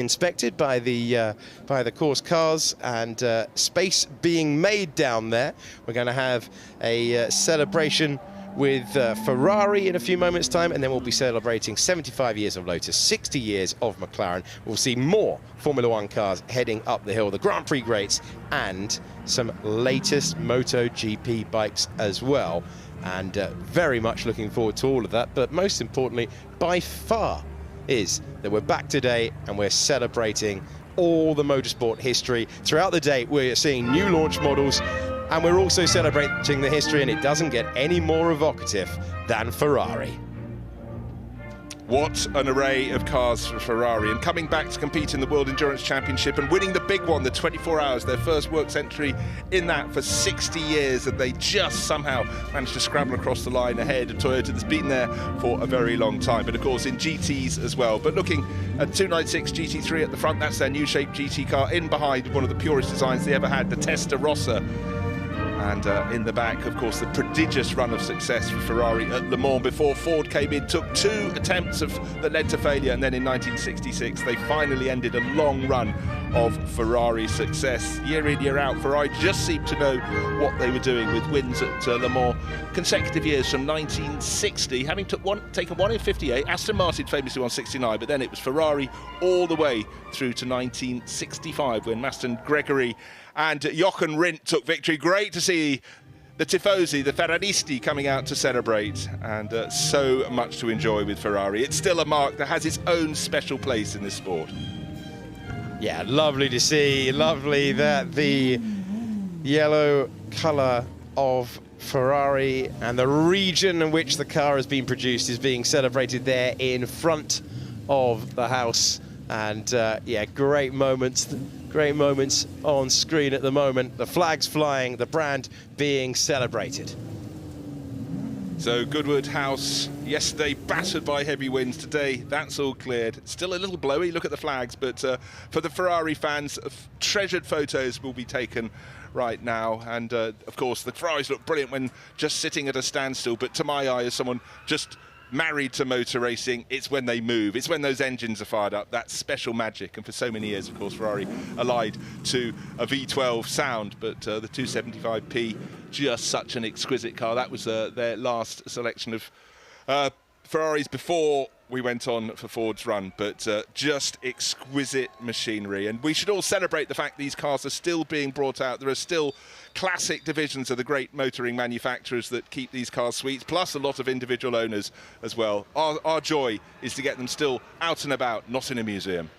inspected by the course cars, and space being made down there. We're going to have a celebration with Ferrari in a few moments' time, and then we'll be celebrating 75 years of Lotus, 60 years of McLaren. We'll see more Formula One cars heading up the hill, the Grand Prix greats, and some latest MotoGP bikes as well. And very much looking forward to all of that. But most importantly, by far, is that we're back today and we're celebrating all the motorsport history. Throughout the day, we're seeing new launch models, and we're also celebrating the history, and it doesn't get any more evocative than Ferrari. What an array of cars for Ferrari, and coming back to compete in the World Endurance Championship and winning the big one, the 24 Hours, their first works entry in that for 60 years, and they just somehow managed to scramble across the line ahead of Toyota that's been there for a very long time, but of course in GTs as well. But looking at 296 GT3 at the front, that's their new shape GT car. In behind, one of the purest designs they ever had, the Testarossa. And in the back, of course, the prodigious run of success for Ferrari at Le Mans before Ford came in, took 2 attempts that led to failure, and then in 1966 they finally ended a long run of Ferrari success. Year in, year out, Ferrari just seemed to know what they were doing with wins at Le Mans consecutive years from 1960, having taken one in 58. Aston Martin famously won 69, but then it was Ferrari all the way through to 1965 when Maston Gregory and Jochen Rindt took victory. Great to see the Tifosi, the Ferraristi, coming out to celebrate, and so much to enjoy with Ferrari. It's still a marque that has its own special place in this sport. Yeah, lovely to see. Lovely that the yellow colour of Ferrari and the region in which the car has been produced is being celebrated there in front of the house. And yeah, great moments on screen at the moment. The flags flying, the brand being celebrated. So Goodwood House yesterday battered by heavy winds. Today that's all cleared. Still a little blowy, look at the flags, but for the Ferrari fans, treasured photos will be taken right now. And of course the Ferraris look brilliant when just sitting at a standstill, but to my eye, as someone just married to motor racing, it's when they move, it's when those engines are fired up, that special magic. And for so many years, of course, Ferrari allied to a V12 sound, but the 275p, just such an exquisite car. That was their last selection of Ferraris before we went on for Ford's run, but just exquisite machinery. And we should all celebrate the fact these cars are still being brought out. There are still classic divisions of the great motoring manufacturers that keep these cars sweet, plus a lot of individual owners as well. Our joy is to get them still out and about, not in a museum.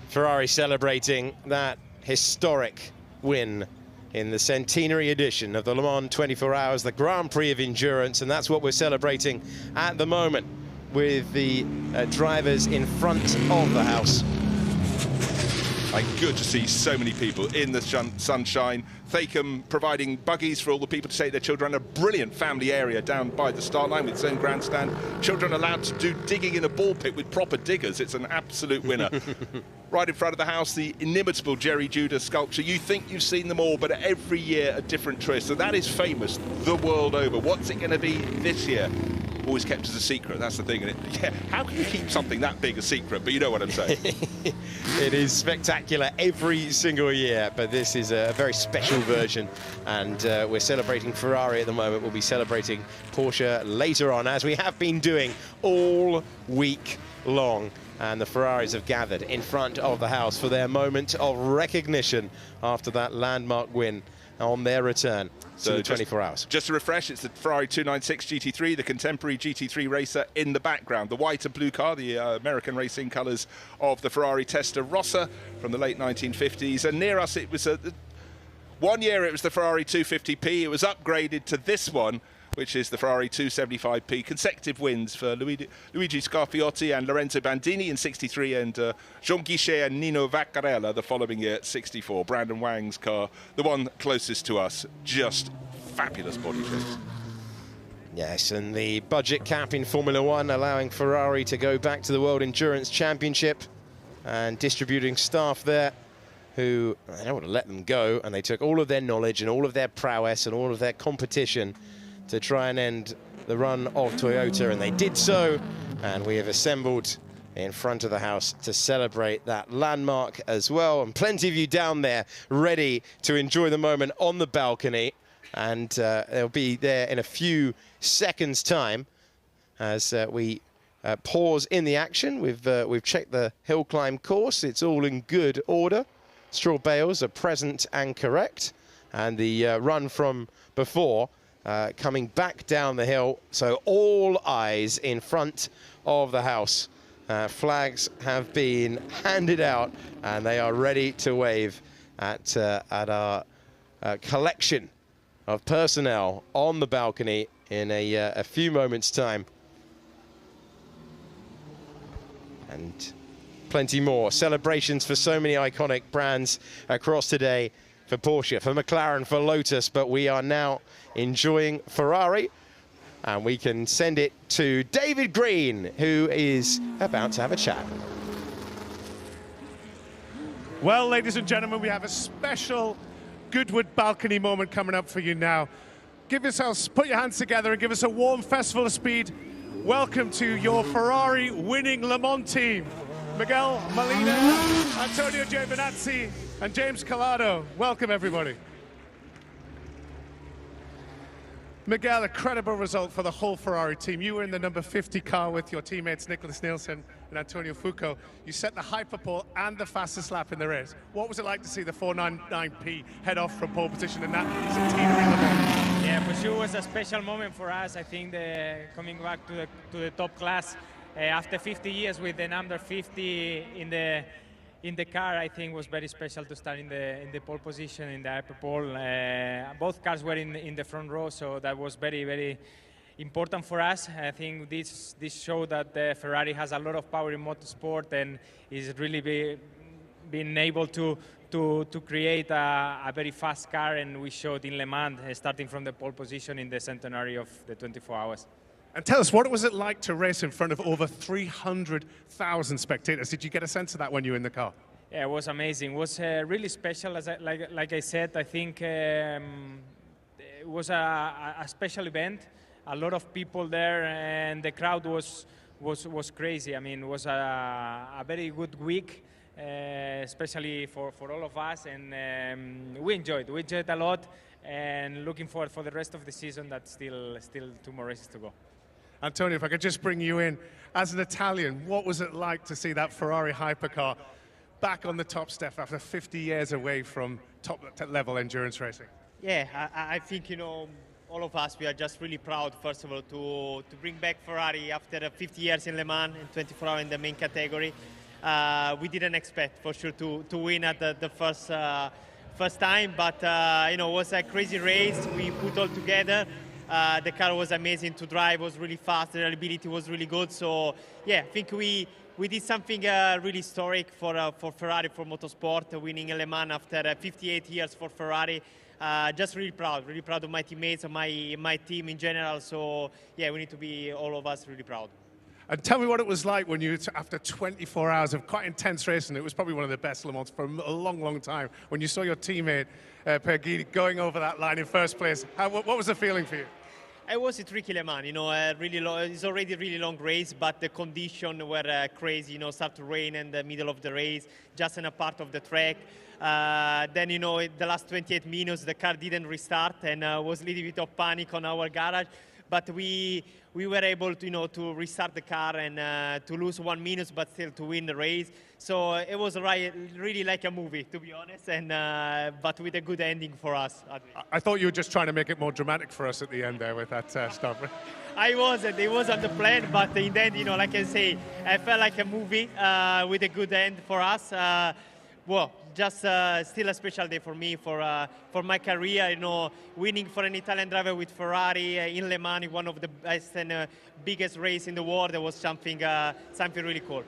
Ferrari celebrating that historic win in the centenary edition of the Le Mans 24 Hours, the Grand Prix of Endurance, and that's what we're celebrating at the moment with the drivers in front of the house. Good to see so many people in the sunshine. Thacum providing buggies for all the people to take their children. A brilliant family area down by the start line with its own grandstand. Children allowed to do digging in a ball pit with proper diggers. It's an absolute winner. Right in front of the house, the inimitable Jerry Judah sculpture. You think you've seen them all, but every year a different twist. So that is famous the world over. What's it going to be this year? Always kept as a secret, that's the thing. And yeah, how can you keep something that big a secret? But you know what I'm saying. It is spectacular every single year, but this is a very special version, and we're celebrating Ferrari at the moment. We'll be celebrating Porsche later on, as we have been doing all week long. And the Ferraris have gathered in front of the house for their moment of recognition after that landmark win on their return to the 24 Hours. Just to refresh, it's the Ferrari 296 GT3, the contemporary GT3 racer in the background. The white and blue car, the American racing colours of the Ferrari Testarossa from the late 1950s. And near us, it was one year it was the Ferrari 250p. It was upgraded to this one, which is the Ferrari 275p. Consecutive wins for Luigi Scarfiotti and Lorenzo Bandini in 63, and Jean Guichet and Nino Vaccarella the following year at 64. Brandon Wang's car, the one closest to us. Just fabulous body shapes. Yes, and the budget cap in Formula One allowing Ferrari to go back to the World Endurance Championship, and distributing staff there who, I don't want to let them go, and they took all of their knowledge and all of their prowess and all of their competition to try and end the run of Toyota, and they did so, and we have assembled in front of the house to celebrate that landmark as well. And plenty of you down there ready to enjoy the moment on the balcony. And they'll be there in a few seconds' time as we pause in the action. We've checked the hill climb course. It's all in good order. Straw bales are present and correct. And the run from before coming back down the hill. So all eyes in front of the house. Flags have been handed out and they are ready to wave at our collection of personnel on the balcony in a few moments' time. And plenty more celebrations for so many iconic brands across today, for Porsche, for McLaren, for Lotus, but we are now enjoying Ferrari. And we can send it to David Green, who is about to have a chat. Well, ladies and gentlemen, we have a special Goodwood balcony moment coming up for you now. Give yourselves, put your hands together and give us a warm festival of speed. Welcome to your Ferrari winning Le Mans team. Miguel Molina, Antonio Giovinazzi, and James Collado. Welcome, everybody. Miguel, a credible result for the whole Ferrari team. You were in the number 50 car with your teammates Nicholas Nielsen and Antonio Fucco. You set the hyperpole and the fastest lap in the race. What was it like to see the 499P head off from pole position in that centenary Le Mans? Yeah, for sure it was a special moment for us. I think coming back to the top class after 50 years with the number 50 in the car, I think was very special to start in the pole position, in the hyperpole. Both cars were in the front row, so that was very, very important for us. I think this showed that Ferrari has a lot of power in motorsport and is really being able to create a very fast car, and we showed in Le Mans, starting from the pole position in the centenary of the 24 hours. And tell us, what was it like to race in front of over 300,000 spectators? Did you get a sense of that when you were in the car? Yeah, it was amazing. It was really special. Like I said, I think it was a special event. A lot of people there, and the crowd was crazy. I mean, it was a very good week, especially for all of us, and we enjoyed. We enjoyed a lot, and looking forward for the rest of the season. That's still 2 more races to go. Antonio, if I could just bring you in, as an Italian, what was it like to see that Ferrari hypercar back on the top step after 50 years away from top-level endurance racing? Yeah, I think, you know, all of us, we are just really proud, first of all, to bring back Ferrari after 50 years in Le Mans and 24 hours in the main category. We didn't expect, for sure, to win at the first time, but, you know, it was a crazy race. We put all together. The car was amazing to drive, was really fast, the reliability was really good. So, yeah, I think we did something really historic for Ferrari, for motorsport, winning Le Mans after 58 years for Ferrari. Just really proud of my teammates and my team in general. So, yeah, we need to be, all of us, really proud. And tell me what it was like when you, after 24 hours of quite intense racing, it was probably one of the best Le Mans for a long, long time, when you saw your teammate, Perguidi, going over that line in first place. What was the feeling for you? It was a tricky Le Mans, you know, it's already a really long race, but the conditions were crazy, you know, start to rain in the middle of the race, just in a part of the track. Then, you know, in the last 28 minutes, the car didn't restart, and was a little bit of panic on our garage. But we were able to, you know, to restart the car and to lose 1 minute, but still to win the race. So it was really like a movie, to be honest, and but with a good ending for us. I thought you were just trying to make it more dramatic for us at the end there with that stop. It wasn't the plan, but in the end, you know, like I say, I felt like a movie with a good end for us. Well, just still a special day for me, for my career. You know, winning for an Italian driver with Ferrari in Le Mans, one of the best and biggest race in the world. It was something really cool.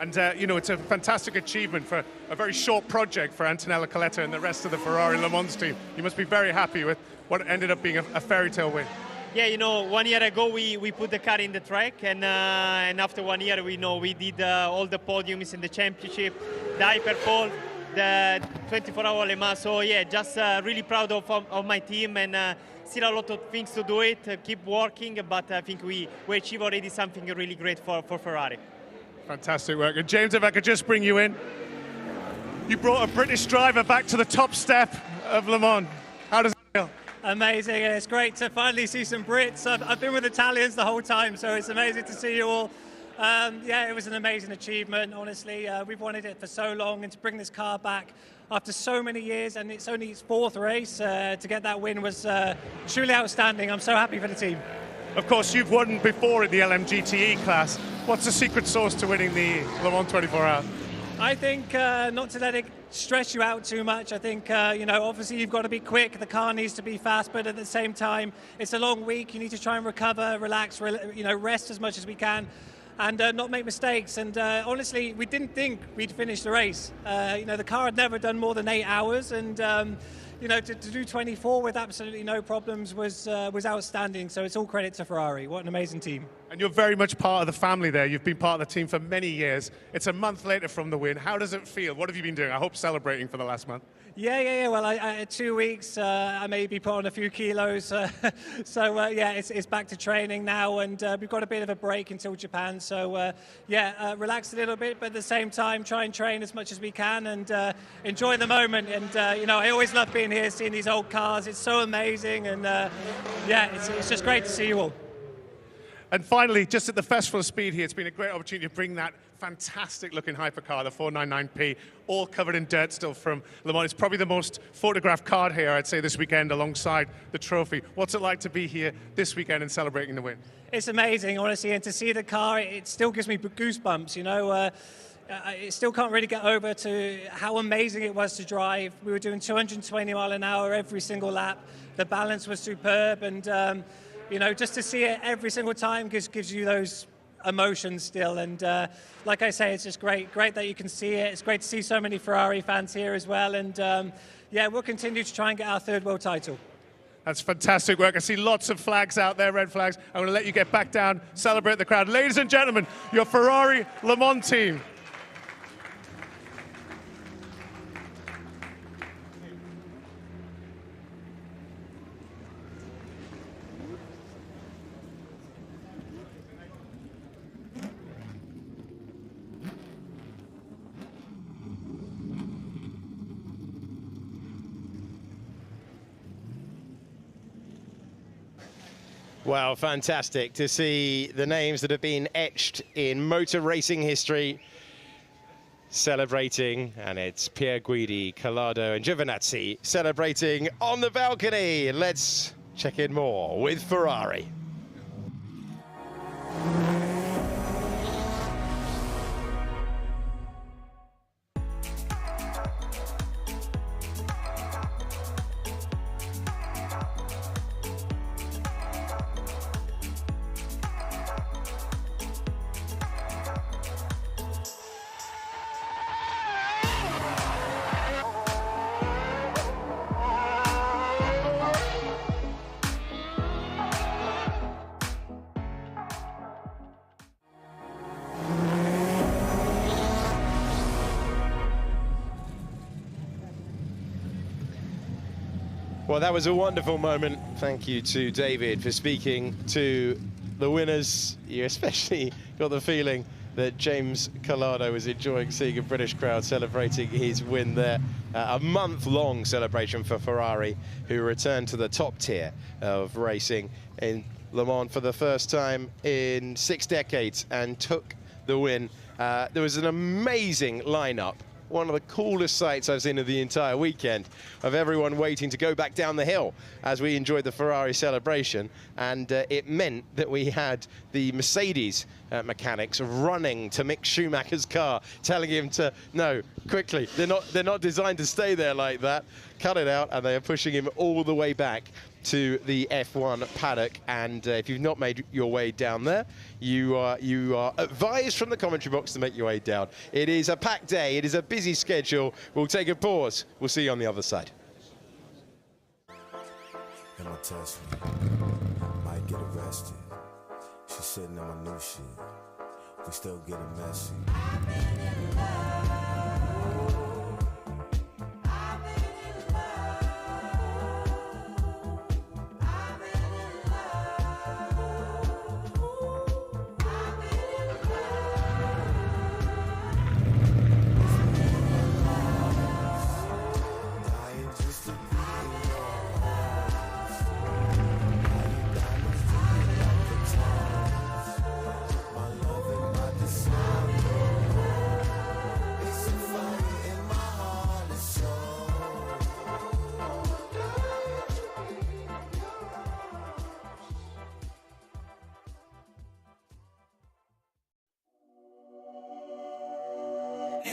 And you know, it's a fantastic achievement for a very short project for Antonella Coletta and the rest of the Ferrari Le Mans team. You must be very happy with what ended up being a fairy tale win. Yeah, you know, 1 year ago we put the car in the track, and after 1 year we did all the podiums in the championship, the hyperpole, the 24-hour Le Mans. So yeah, just really proud of my team, and still a lot of things to do keep working, but I think we achieved already something really great for Ferrari. Fantastic work. And James, if I could just bring you in. You brought a British driver back to the top step of Le Mans. How does it feel? Amazing. It's great to finally see some Brits. I've been with Italians the whole time, so it's amazing to see you all. Yeah, it was an amazing achievement, honestly. We've wanted it for so long, and to bring this car back after so many years, and it's only its fourth race, to get that win was truly outstanding. I'm so happy for the team. Of course, you've won before in the LMGTE class. What's the secret sauce to winning the Le Mans 24 Hours? I think not to let it stress you out too much. I think, obviously you've got to be quick. The car needs to be fast, but at the same time, it's a long week. You need to try and recover, relax, rest as much as we can, and not make mistakes. And honestly, we didn't think we'd finish the race. The car had never done more than 8 hours, and to do 24 with absolutely no problems was outstanding. So it's all credit to Ferrari. What an amazing team. And you're very much part of the family there. You've been part of the team for many years. It's a month later from the win. How does it feel? What have you been doing? I hope celebrating for the last month. Yeah. Well, I had 2 weeks. I maybe put on a few kilos. It's back to training now, and we've got a bit of a break until Japan. So, relax a little bit, but at the same time, try and train as much as we can and enjoy the moment. And, I always love being here, seeing these old cars. It's so amazing, and, it's just great to see you all. And finally, just at the Festival of Speed here, it's been a great opportunity to bring that fantastic-looking hypercar, the 499P, all covered in dirt still from Le Mans. It's probably the most photographed car here, I'd say, this weekend alongside the trophy. What's it like to be here this weekend and celebrating the win? It's amazing, honestly, and to see the car, it still gives me goosebumps, I still can't really get over to how amazing it was to drive. We were doing 220 mile an hour every single lap. The balance was superb, and just to see it every single time gives you those emotions still. And like I say, it's just great that you can see it. It's great to see so many Ferrari fans here as well. And we'll continue to try and get our third world title. That's fantastic work. I see lots of flags out there, red flags. I'm going to let you get back down, celebrate the crowd. Ladies and gentlemen, your Ferrari Le Mans team. Well, fantastic to see the names that have been etched in motor racing history celebrating, and it's Pier Guidi, Collado and Giovinazzi celebrating on the balcony. Let's check in more with Ferrari. Well, that was a wonderful moment. Thank you to David for speaking to the winners. You especially got the feeling that James Collado was enjoying seeing a British crowd celebrating his win there. A month-long celebration for Ferrari, who returned to the top tier of racing in Le Mans for the first time in 6 decades and took the win. There was an amazing lineup. One of the coolest sights I've seen of the entire weekend, of everyone waiting to go back down the hill as we enjoyed the Ferrari celebration. And it meant that we had the Mercedes mechanics running to Mick Schumacher's car, telling him to, no, quickly, they're not designed to stay there like that. Cut it out, and they are pushing him all the way back to the F1 paddock. And if you've not made your way down there, you are advised from the commentary box to make your way down. It is a packed day, it is a busy schedule. We'll take a pause. We'll see you on the other side. Emma test me, might get arrested. She's sitting on my new shit. We still getting messy. I've been in love.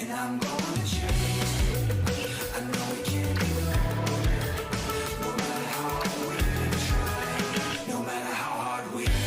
And I'm gonna change. I know it can't be no matter how hard we try, no matter how hard we try.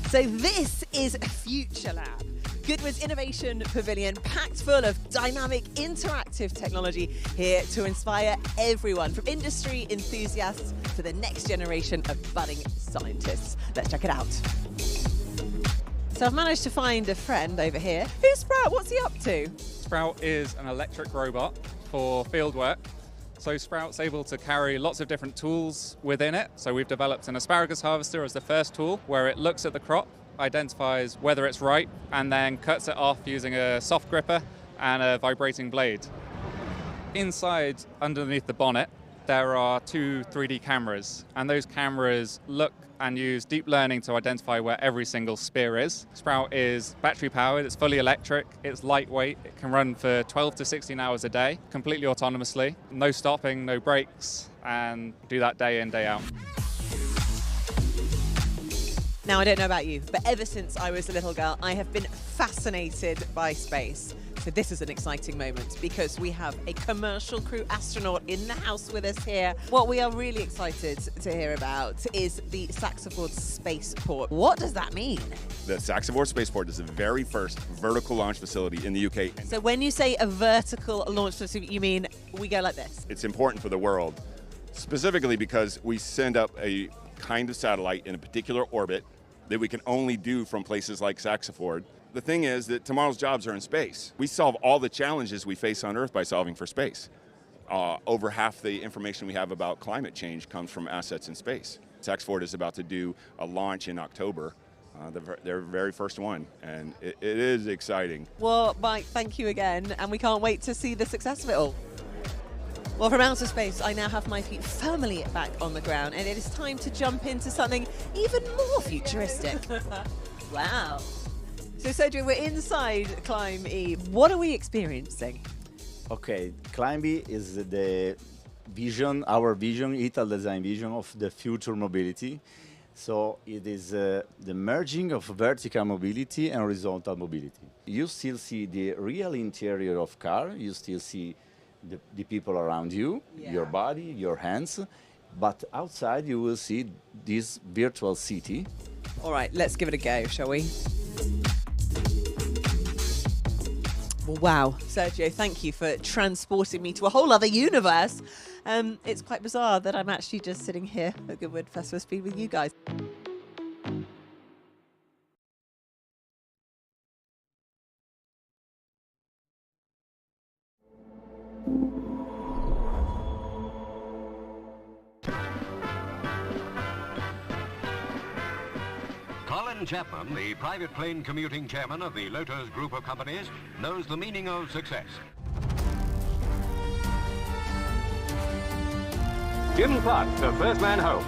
So this is Future Lab, Goodwood's innovation pavilion packed full of dynamic, interactive technology here to inspire everyone, from industry enthusiasts to the next generation of budding scientists. Let's check it out. So I've managed to find a friend over here. Who's Sprout? What's he up to? Sprout is an electric robot for field work. So Sprout's able to carry lots of different tools within it. So we've developed an asparagus harvester as the first tool, where it looks at the crop, identifies whether it's ripe, and then cuts it off using a soft gripper and a vibrating blade. Inside, underneath the bonnet, there are two 3D cameras, and those cameras look and use deep learning to identify where every single spear is. Sprout is battery powered, it's fully electric, it's lightweight, it can run for 12 to 16 hours a day, completely autonomously, no stopping, no brakes, and do that day in, day out. Now, I don't know about you, but ever since I was a little girl, I have been fascinated by space. So this is an exciting moment because we have a commercial crew astronaut in the house with us here. What we are really excited to hear about is the Saxaford Spaceport. What does that mean? The Saxaford Spaceport is the very first vertical launch facility in the UK. So when you say a vertical launch facility, you mean we go like this? It's important for the world, specifically because we send up a kind of satellite in a particular orbit that we can only do from places like Saxaford. The thing is that tomorrow's jobs are in space. We solve all the challenges we face on Earth by solving for space. Over half the information we have about climate change comes from assets in space. Saxaford is about to do a launch in October, their very first one, and it is exciting. Well, Mike, thank you again, and we can't wait to see the success of it all. Well, from outer space, I now have my feet firmly back on the ground, and it is time to jump into something even more futuristic. Wow. So, Sergio, we're inside Climb E. What are we experiencing? Okay, Climb E is the vision, our vision, Ital design vision of the future mobility. So it is the merging of vertical mobility and horizontal mobility. You still see the real interior of car, you still see the people around you, your body, your hands, but outside you will see this virtual city. All right, let's give it a go, shall we? Well, wow, Sergio, thank you for transporting me to a whole other universe. It's quite bizarre that I'm actually just sitting here at Goodwood Festival Speed with you guys. Ken Chapman, the private plane commuting chairman of the Lotus Group of companies, knows the meaning of success. Jim Clark, the first man home.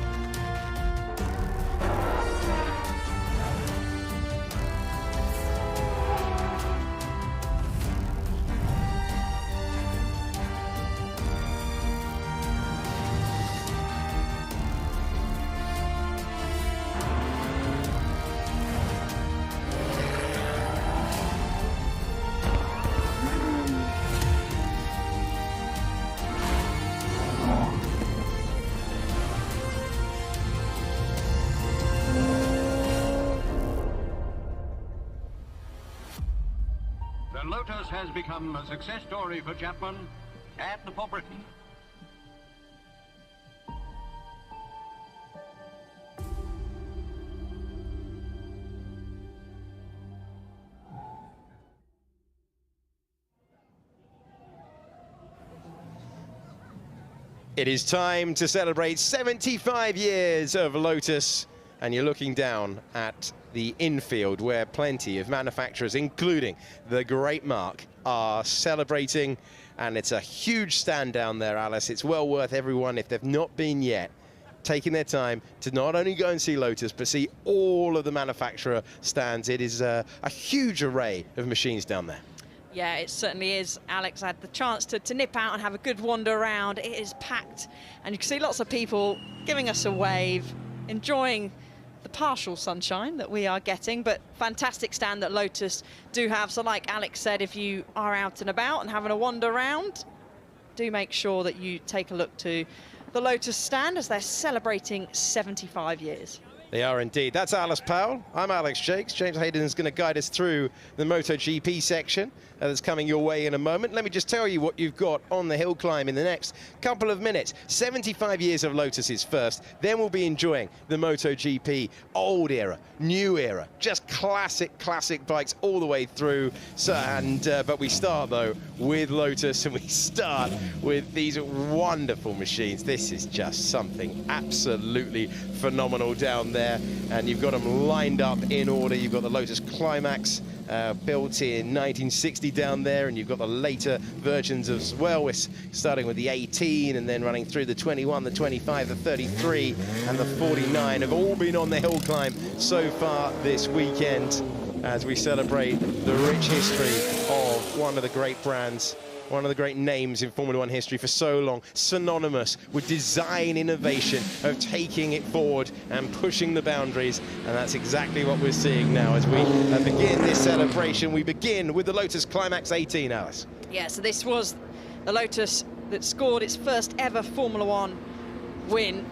The Lotus has become a success story for Chapman and for Britain. It is time to celebrate 75 years of Lotus, and you're looking down at the infield where plenty of manufacturers, including the great Mark, are celebrating, and it's a huge stand down there, Alice. It's well worth everyone, if they've not been yet, taking their time to not only go and see Lotus, but see all of the manufacturer stands. It is a huge array of machines down there. Yeah, it certainly is. Alex had the chance to nip out and have a good wander around. It is packed, and you can see lots of people giving us a wave, enjoying the partial sunshine that we are getting, but fantastic stand that Lotus do have. So like Alex said, if you are out and about and having a wander around, do make sure that you take a look to the Lotus stand as they're celebrating 75 years. They are indeed. That's Alice Powell. I'm Alex Jakes. James Hayden is going to guide us through the MotoGP section that's coming your way in a moment. Let me just tell you what you've got on the hill climb in the next couple of minutes. 75 years of Lotus is first. Then we'll be enjoying the MotoGP old era, new era, just classic bikes all the way through. So, but we start though with Lotus, and we start with these wonderful machines. This is just something absolutely phenomenal down there, and you've got them lined up in order. You've got the Lotus Climax built in 1960 down there, and you've got the later versions as well. We're starting with the 18 and then running through the 21, the 25, the 33 and the 49 have all been on the hill climb so far this weekend as we celebrate the rich history of one of the great brands, one of the great names in Formula One history for so long, synonymous with design innovation, of taking it forward and pushing the boundaries, and that's exactly what we're seeing now as we begin this celebration. We begin with the Lotus Climax 18, Alice. Yeah, so this was the Lotus that scored its first ever Formula One win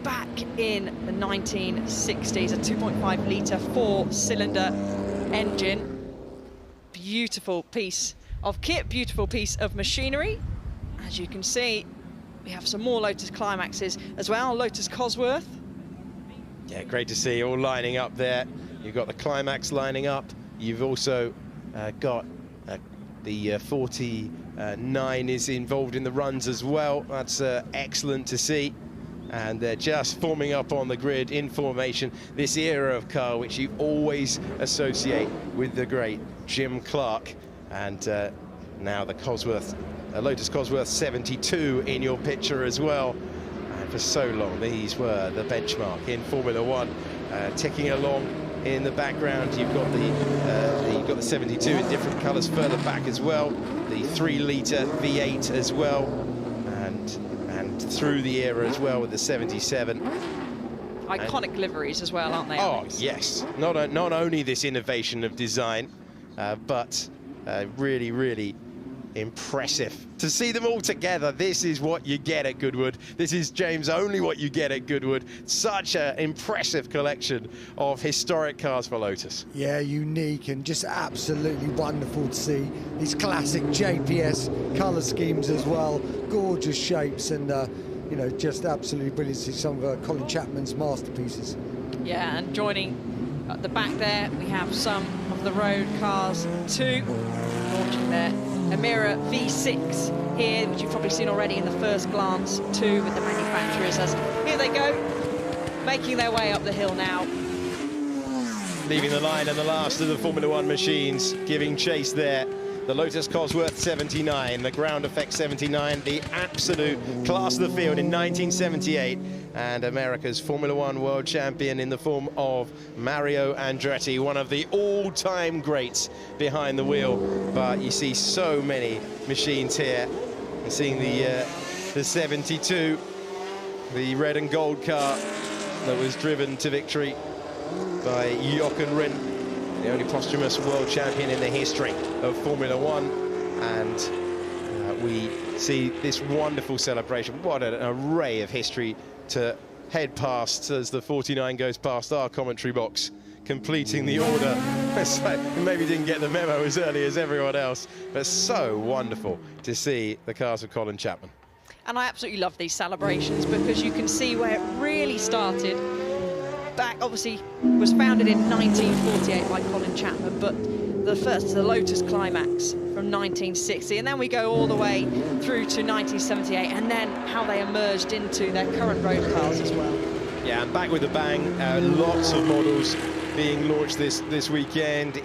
back in the 1960s, a 2.5 litre 4-cylinder engine. Beautiful piece of kit, beautiful piece of machinery. As you can see, we have some more Lotus Climaxes as well. Lotus Cosworth. Yeah, great to see all lining up there. You've got the Climax lining up. You've also got the 49 is involved in the runs as well. That's excellent to see. And they're just forming up on the grid in formation. This era of car, which you always associate with the great Jim Clark. And now the Cosworth, Lotus Cosworth 72 in your picture as well. And for so long, these were the benchmark in Formula One. Ticking along in the background, you've got the 72 in different colours further back as well. The 3-litre V8 as well, and through the era as well with the 77. Iconic liveries as well, aren't they? Oh, Alex? yes. Not only this innovation of design, but really impressive to see them all together. This is what you get at Goodwood. This is, James, only what you get at Goodwood. Such an impressive collection of historic cars for Lotus. Yeah, unique and just absolutely wonderful to see these classic JPS colour schemes as well. Gorgeous shapes, and you know, just absolutely brilliant to see some of Colin Chapman's masterpieces. Yeah, and joining at the back there, we have some of the road cars too, launching their Emira V6 here, which you've probably seen already in the first glance too with the manufacturers, as here they go, making their way up the hill now. leaving the line, and the last of the Formula One machines giving chase there. The Lotus Cosworth 79, the Ground Effect 79, the absolute class of the field in 1978, and America's Formula One world champion in the form of Mario Andretti, one of the all-time greats behind the wheel. But you see so many machines here. You're seeing the 72, the red and gold car that was driven to victory by Jochen Rindt, the only posthumous world champion in the history of Formula One. And we see this wonderful celebration. What an array of history to head past as the 49 goes past our commentary box, completing the order. It's like, maybe didn't get the memo as early as everyone else, but so wonderful to see the cars of Colin Chapman. And I absolutely love these celebrations because you can see where it really started. Back, obviously, was founded in 1948 by Colin Chapman, but the Lotus Climax from 1960, and then we go all the way through to 1978, and then how they emerged into their current road cars as well. Yeah, and back with a bang. Lots of models being launched this weekend,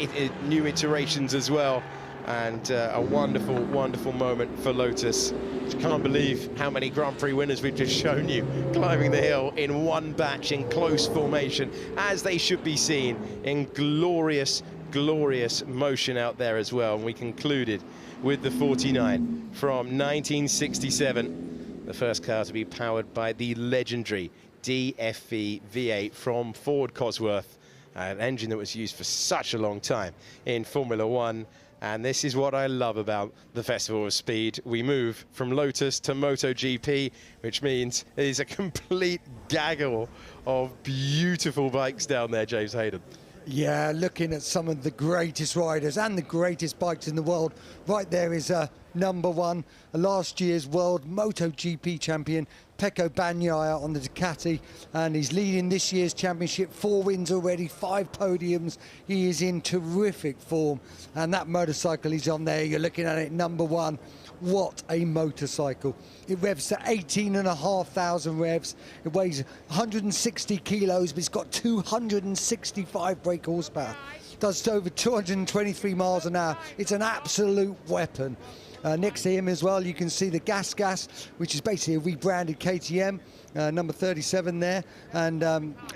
new iterations as well, and a wonderful, wonderful moment for Lotus. Just can't believe how many Grand Prix winners we've just shown you climbing the hill in one batch in close formation, as they should be seen, in glorious, glorious motion out there as well. And we concluded with the 49 from 1967, the first car to be powered by the legendary DFV V8 from Ford Cosworth, an engine that was used for such a long time in Formula One. And this is what I love about the Festival of Speed. We move from Lotus to MotoGP, which means it is a complete gaggle of beautiful bikes down there, James Hayden. Yeah, looking at some of the greatest riders and the greatest bikes in the world. Right there is number one, last year's world MotoGP champion, Pecco Bagnaia on the Ducati, and he's leading this year's championship. 4 wins already, 5 podiums. He is in terrific form, and that motorcycle is on there. You're looking at it, number one. What a motorcycle. It revs to 18,500 revs. It weighs 160 kilos, but it's got 265 brake horsepower. Does over 223 miles an hour. It's an absolute weapon. Next to him as well, you can see the Gas, which is basically a rebranded KTM, number 37 there. And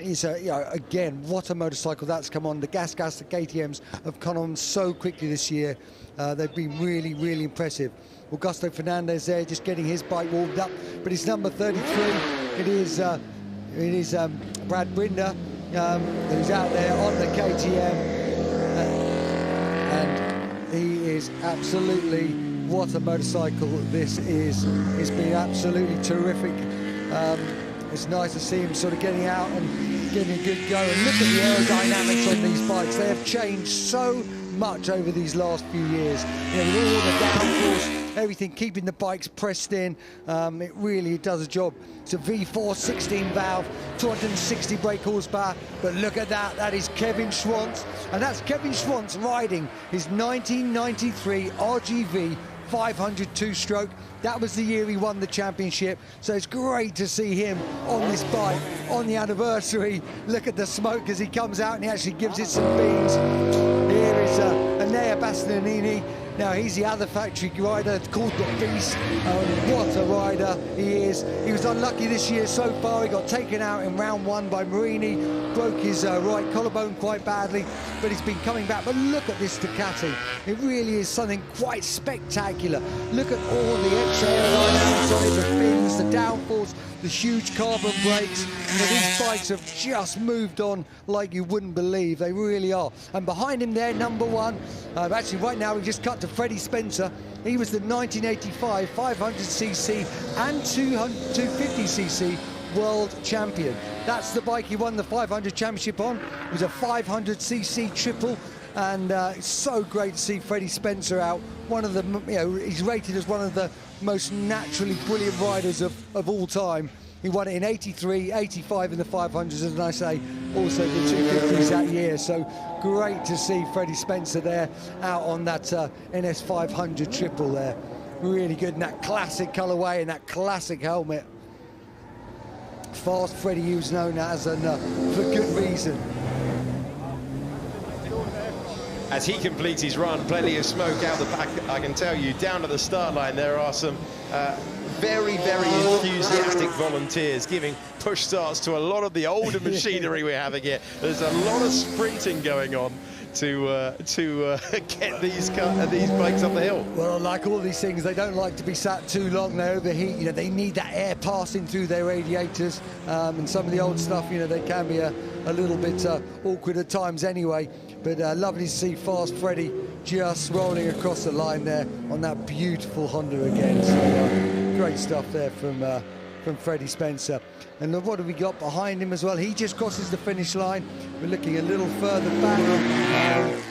it's again, what a motorcycle that's come on. The Gas, the KTMs have come on so quickly this year. They've been really, really impressive. Augusto Fernandez there, just getting his bike warmed up. But it's number 33. It is Brad Binder who's out there on the KTM, and he is absolutely. What a motorcycle this is. It's been absolutely terrific. It's nice to see him sort of getting out and getting a good go. And look at the aerodynamics on these bikes. They have changed so much over these last few years. You know, with all the downforce, everything, keeping the bikes pressed in, it really does a job. It's a V4 16 valve, 260 brake horsepower, but look at that, that is Kevin Schwantz, and that's Kevin Schwantz riding his 1993 RGV 500 two-stroke. That was the year he won the championship, so it's great to see him on this bike on the anniversary. Look at the smoke as he comes out and he actually gives it some beans. Here is Enea Bastianini. Now he's the other factory rider called the Beast. What a rider he is. He was unlucky this year so far. He got taken out in round 1 by Marini, broke his right collarbone quite badly, but he's been coming back. But look at this Ducati. It really is something quite spectacular. Look at all the aerodynamics on it, the fins, the downforce, the huge carbon brakes. You know, these bikes have just moved on like you wouldn't believe. They really are. And behind him there, number one, actually right now we just cut to Freddie Spencer. He was the 1985 500cc and 250cc world champion. That's the bike he won the 500 championship on. It was a 500cc triple, and it's so great to see Freddie Spencer out. One of the, he's rated as one of the most naturally brilliant riders of all time. He won it in 83, 85 in the 500s, and I say also the 250s that year. So great to see Freddie Spencer there out on that NS 500 triple there. Really good in that classic colourway and that classic helmet. Fast Freddie, who's known as, and for good reason. as he completes his run. Plenty of smoke out the back, I can tell you. Down to the start line, there are some very, very enthusiastic volunteers giving push starts to a lot of the older machinery we're having here. There's a lot of sprinting going on to get these bikes up the hill. Well, like all these things, they don't like to be sat too long. They overheat. You know, they need that air passing through their radiators. And some of the old stuff, you know, they can be a little bit awkward at times anyway. But lovely to see Fast Freddy just rolling across the line there on that beautiful Honda again. So great stuff there from Freddie Spencer. And look, what have we got behind him as well? He just crosses the finish line. We're looking a little further back.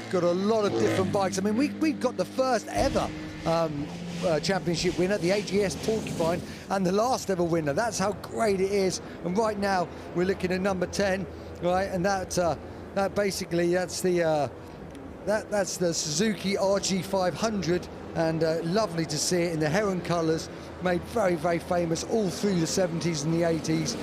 Got a lot of different bikes. I mean, we've got the first ever championship winner, the AGS Porcupine, and the last ever winner. That's how great it is. And right now we're looking at number 10, right? And that basically that's the Suzuki RG500. And lovely to see it in the Heron colours, made very, very famous all through the 70s and the 80s.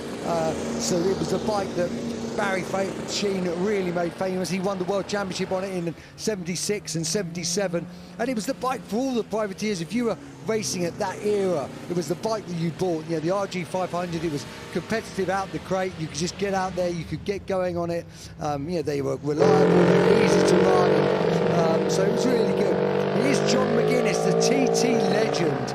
So it was a bike that Barry Sheene really made famous. He won the World Championship on it in 76 and 77. And it was the bike for all the privateers. If you were racing at that era, it was the bike that you bought. You know, the RG500, it was competitive out the crate. You could just get out there, you could get going on it. You know, they were reliable, they were easy to run. So it was really good. Here's John McGuinness, the TT legend.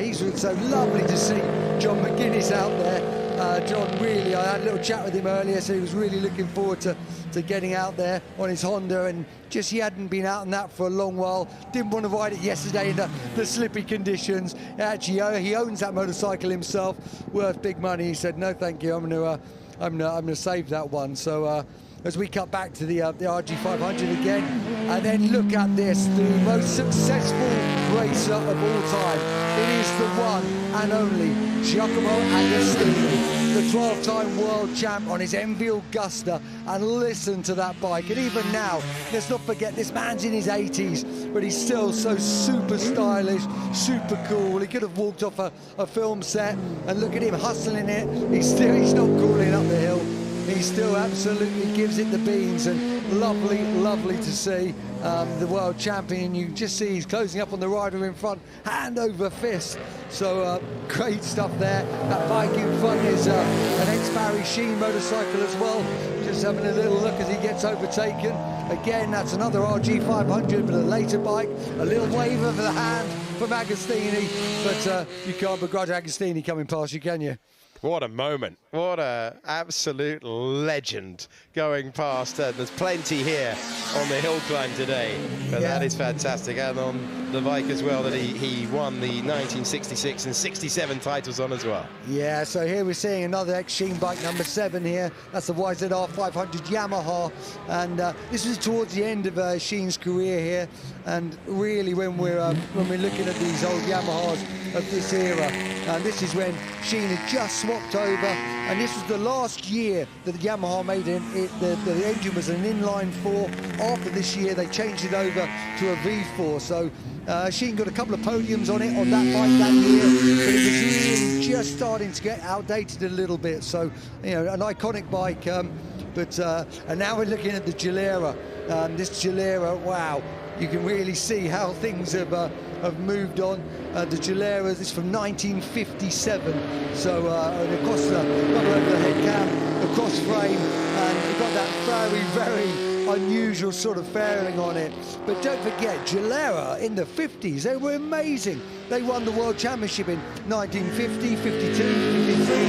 He's so lovely to see John McGuinness out there. John really, I had a little chat with him earlier, so he was really looking forward to getting out there on his Honda, and just he hadn't been out on that for a long while. Didn't want to ride it yesterday in the slippy conditions. Actually, he owns that motorcycle himself, worth big money. He said, no, thank you, I'm gonna save that one. So as we cut back to the RG500 again, and then look at this, the most successful racer of all time. It is the one and only Giacomo Agostini, the 12-time world champ on his MV Augusta. And listen to that bike. And even now, let's not forget, this man's in his 80s, but he's still so super stylish, super cool. He could have walked off a film set, and look at him hustling it. He's not crawling up the hill. He still absolutely gives it the beans, and lovely to see the world champion. You can just see he's closing up on the rider in front, hand over fist. So great stuff there. That bike in front is an ex-Barry Sheene motorcycle as well. Just having a little look as he gets overtaken. Again, that's another RG500, but a later bike. A little wave of the hand from Agostini, but you can't begrudge Agostini coming past you, can you? What a moment. What a absolute legend going past. There's plenty here on the hill climb today. But that is fantastic. And on the bike as well that he won the 1966 and 67 titles on as well. Yeah, so here we're seeing another ex-Sheene bike, number 7 here. That's the YZR 500 Yamaha. And this was towards the end of Sheene's career here. And really, when we're looking at these old Yamahas of this era, and this is when Sheene had just swapped over, and this was the last year that Yamaha made it. The engine was an inline 4. After this year, they changed it over to a V4. So Sheene got a couple of podiums on it on that bike that year, but it was really just starting to get outdated a little bit. So, you know, an iconic bike. And now we're looking at the Gilera. This Gilera, wow. You can really see how things have moved on. The Gilera is from 1957, so across the head cam, across frame, and we've got that very unusual sort of fairing on it. But don't forget, Gilera in the 50s, they were amazing. They won the World Championship in 1950, 52, 53,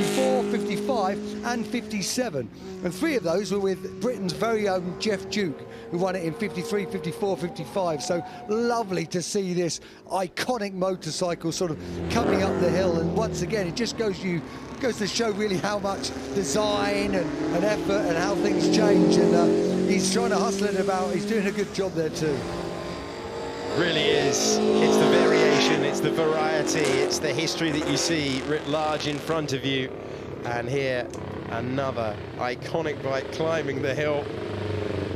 54, 55 and 57. And 3 of those were with Britain's very own Jeff Duke, who won it in 53, 54, 55. So lovely to see this iconic motorcycle sort of coming up the hill. And once again, it just goes to show really how much design and effort and how things change. And he's trying to hustle it about. He's doing a good job there too. Really is. It's the variation, it's the variety, it's the history that you see writ large in front of you. And here, another iconic bike climbing the hill.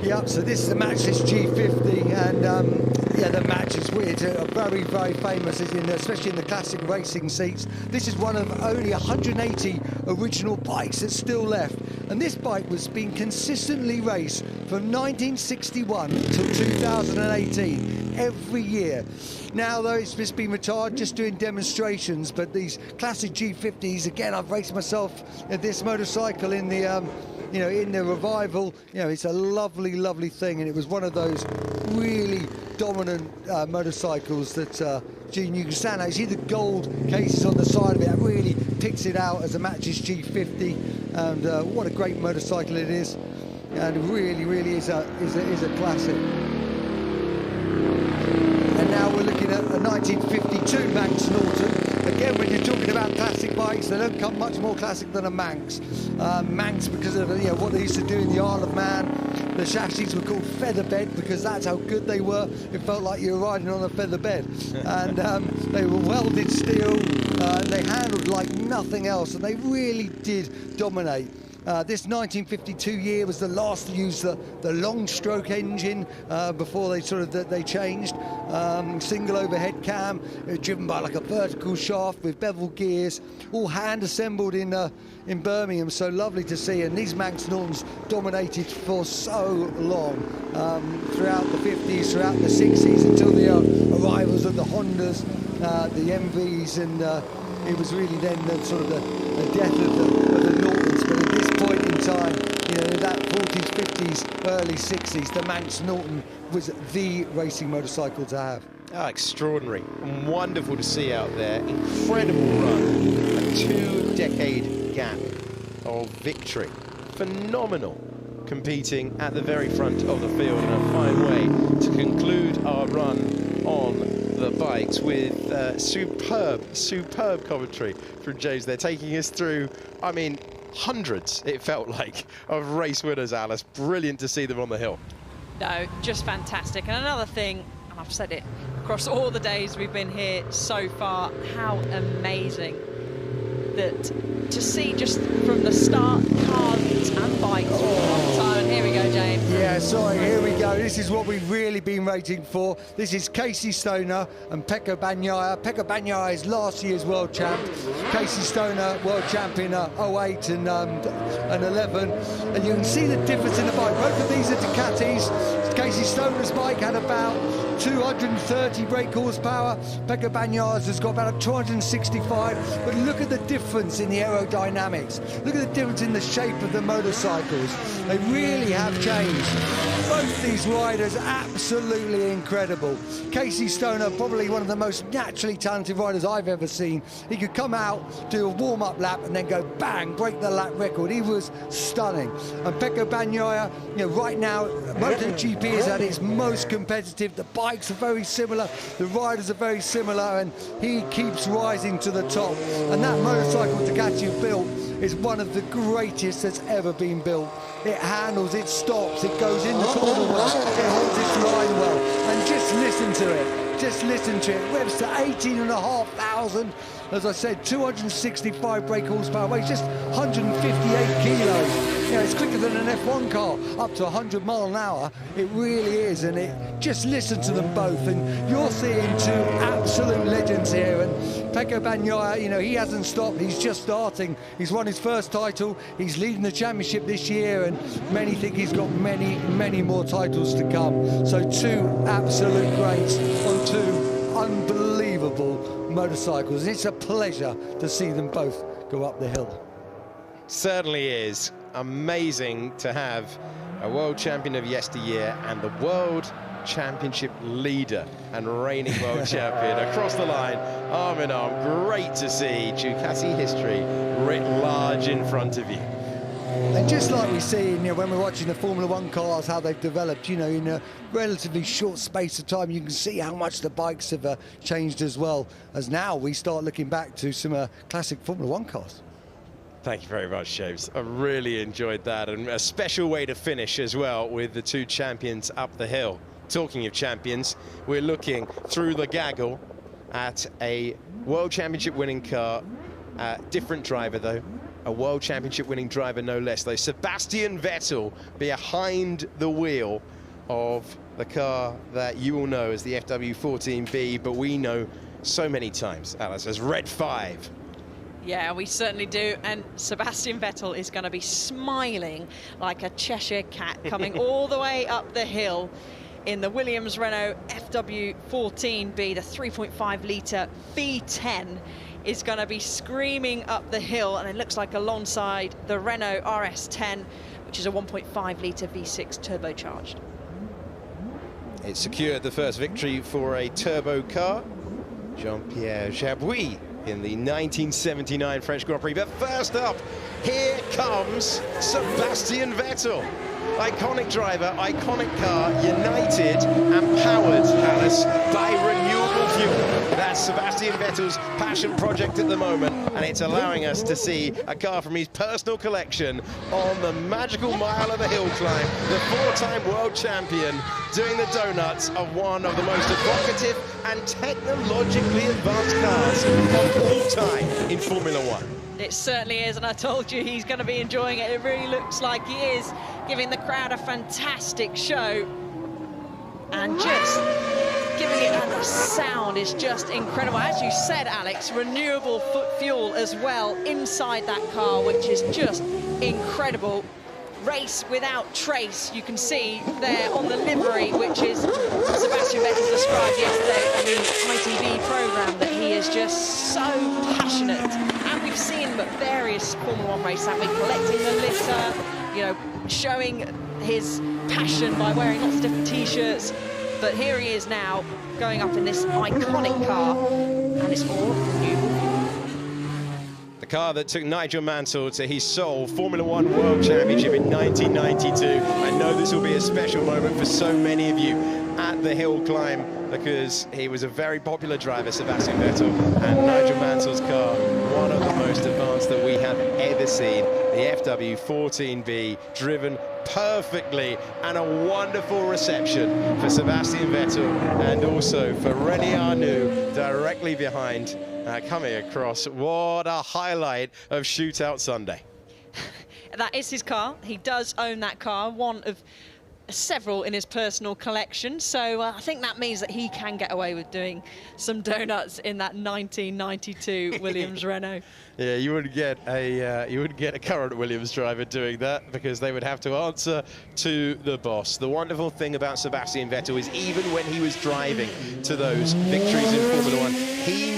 Yep, so this is the Matchless G50, and yeah, the match is weird. Very famous, especially in the classic racing seats. This is one of only 180 original bikes that's still left. And this bike was being consistently raced from 1961 till 2018, every year. Now, though, it's just been retired, just doing demonstrations, but these classic G50s, again, I've raced myself at this motorcycle in the in the revival. It's a lovely, lovely thing, and it was one of those really dominant motorcycles that you can stand out. You see the gold cases on the side of it, that really picks it out as a matches G50, and what a great motorcycle it is, and really, really is a classic. And now we're looking at a 1952 Manx Norton. Again, when you're talking about classic bikes, they don't come much more classic than a Manx. Manx, because of what they used to do in the Isle of Man. The chassis were called featherbed because that's how good they were. It felt like you were riding on a featherbed. And they were welded steel. They handled like nothing else, and they really did dominate. This 1952 year was the last to use the long stroke engine before they changed. Single overhead cam, driven by like a vertical shaft with bevel gears, all hand assembled in Birmingham. So lovely to see. And these Manx Nortons dominated for so long, throughout the 50s, throughout the 60s, until the arrivals of the Hondas, the MVs, and it was really then the death of the Nortons. But at this point in time, that 40s, 50s, early 60s, the Manx Norton was the racing motorcycle to have. Oh, extraordinary and wonderful to see out there. Incredible run, a 2-decade gap of victory. Phenomenal competing at the very front of the field, and a fine way to conclude our run on the bikes with superb commentary from James there, taking us through, I mean, hundreds, it felt like, of race winners, Alice. Brilliant to see them on the hill. No, just fantastic. And another thing, and I've said it across all the days we've been here so far, how amazing that to see just from the start, cars and bikes all the time. And here we go, James. Yeah, sorry, here we go. This is what we've really been waiting for. This is Casey Stoner and Pekka Bagnaia. Pekka Bagnaia is last year's world champ. Casey Stoner, world champion 08 and 11. And you can see the difference in the bike. Both of these are Ducatis. Casey Stoner's bike had about 230 brake horsepower. Pekka Bagnaia's has got about 265. But look at the difference in the aerodynamics. Look at the difference in the shape of the motorcycles. They really have changed. Both these riders absolutely incredible. Casey Stoner, probably one of the most naturally talented riders I've ever seen. He could come out, do a warm-up lap, and then go bang, break the lap record. He was stunning. And Pekka Bagnaia, right now, MotoGP is at its most competitive. The bikes are very similar, the riders are very similar, and he keeps rising to the top. And that motorcycle Ducati have built is one of the greatest that's ever been built. It handles, it stops, it goes in the corner well, it holds its line well. And just listen to it. Just listen to it. Revs to 18,500. As I said, 265 brake horsepower, weighs just 158 kilos. It's quicker than an F1 car, up to 100 miles an hour. It really is, and just listen to them both, and you're seeing two absolute legends here. And Pekka Bagnaia, he hasn't stopped. He's just starting. He's won his first title. He's leading the championship this year, and many think he's got many, many more titles to come. So two absolute greats on two unbelievable motorcycles, and it's a pleasure to see them both go up the hill. Certainly is. Amazing to have a world champion of yesteryear and the world championship leader and reigning world champion across the line, arm in arm. Great to see Ducati history writ large in front of you. And just like we see, when we're watching the Formula One cars, how they've developed, in a relatively short space of time, you can see how much the bikes have changed as well, as now we start looking back to some classic Formula One cars. Thank you very much, James. I really enjoyed that, and a special way to finish as well with the two champions up the hill. Talking of champions, we're looking through the gaggle at a World Championship winning car, different driver though, a World Championship winning driver no less though, Sebastian Vettel behind the wheel of the car that you all know as the FW14B, but we know so many times, Alice, as Red 5. Yeah, we certainly do. And Sebastian Vettel is going to be smiling like a Cheshire cat coming all the way up the hill in the Williams Renault FW14B, the 3.5 litre V10 is going to be screaming up the hill, and it looks like alongside the Renault RS10, which is a 1.5 litre V6 turbocharged. It secured the first victory for a turbo car, Jean-Pierre Jabouille, in the 1979 French Grand Prix. But first up, here comes Sebastian Vettel. Iconic driver, iconic car, united and powered, Alice, by renewable fuel. That's Sebastian Vettel's passion project at the moment, and it's allowing us to see a car from his personal collection on the magical mile of the hill climb. The four-time world champion doing the donuts of one of the most evocative and technologically advanced cars of all time in Formula One. It certainly is, and I told you he's going to be enjoying it. It really looks like he is, giving the crowd a fantastic show. And just giving it, and the sound is just incredible. As you said, Alex, renewable fuel as well inside that car, which is just incredible. Race without trace, you can see there on the livery, which is Sebastian Vettel described yesterday on the ITV programme, that he is just so passionate. And we've seen him at various Formula One races, haven't we? Collecting the litter, you know, showing his passion by wearing lots of different T-shirts. But here he is now, going up in this iconic car, and it's all renewable. The car that took Nigel Mansell to his sole Formula One World Championship in 1992. I know this will be a special moment for so many of you at the hill climb, because he was a very popular driver, Sebastian Vettel, and Nigel Mansell's car, one of the most advanced that we have ever seen. The FW14B, driven perfectly, and a wonderful reception for Sebastian Vettel, and also for René Arnoux directly behind, coming across. What a highlight of Shootout Sunday. That is his car. He does own that car, one of several in his personal collection, so I think that means that he can get away with doing some donuts in that 1992 Williams Renault. Yeah, you wouldn't get a current Williams driver doing that, because they would have to answer to the boss. The wonderful thing about Sebastian Vettel is, even when he was driving to those victories in Formula One, he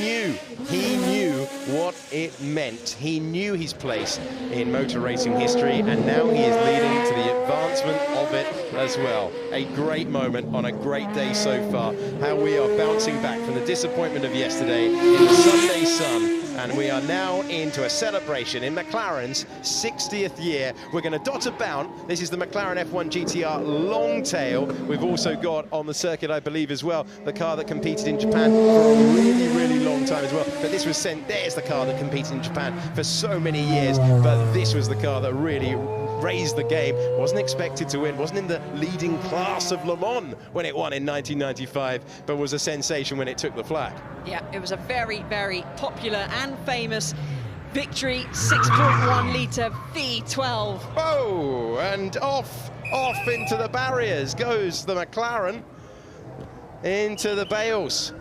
knew what it meant. He knew his place in motor racing history, and now he is leading to the advancement of it as well. A great moment on a great day so far. How we are bouncing back from the disappointment of yesterday in the Sunday sun, and we are now into a celebration in McLaren's 60th year. We're going to dot about. This is the McLaren F1 GTR Longtail. We've also got on the circuit, I believe as well, the car that competed in Japan for a really, really long time as well. But this was sent, there's the car that competed in Japan for so many years, but this was the car that really raised the game. Wasn't expected to win, wasn't in the leading class of Le Mans when it won in 1995, but was a sensation when it took the flag. Yeah, it was a very, very popular and famous victory. 6.1 litre V12. Oh, and off into the barriers goes the McLaren, into the bales,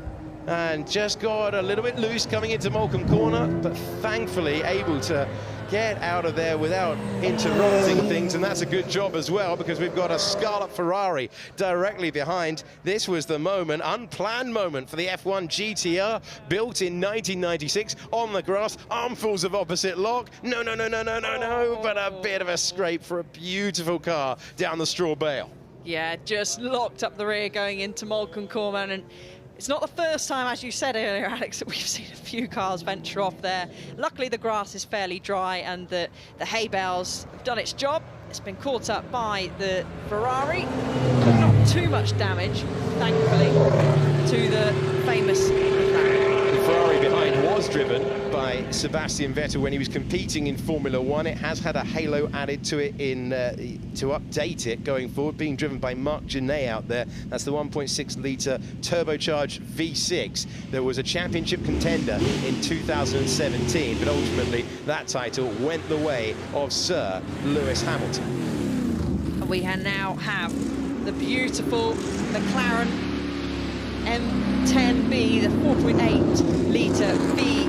and just got a little bit loose coming into Moulcombe Corner, but thankfully able to get out of there without interrupting things, and that's a good job as well, because we've got a Scarlet Ferrari directly behind. This was the moment, unplanned moment for the F1 GTR, built in 1996 on the grass, armfuls of opposite lock. No, but a bit of a scrape for a beautiful car down the straw bale. Yeah, just locked up the rear going into Moulcombe Corner, and it's not the first time, as you said earlier, Alex, that we've seen a few cars venture off there. Luckily, the grass is fairly dry, and the hay bales have done its job. It's been caught up by the Ferrari. Not too much damage, thankfully, to the famous McLaren. The Ferrari behind was driven by Sebastian Vettel when he was competing in Formula One. It has had a halo added to it to update it going forward, being driven by Marc Genet out there. That's the 1.6 litre turbocharged V6 that was a championship contender in 2017, but ultimately that title went the way of Sir Lewis Hamilton. We now have the beautiful McLaren M10B, the 4.8 litre V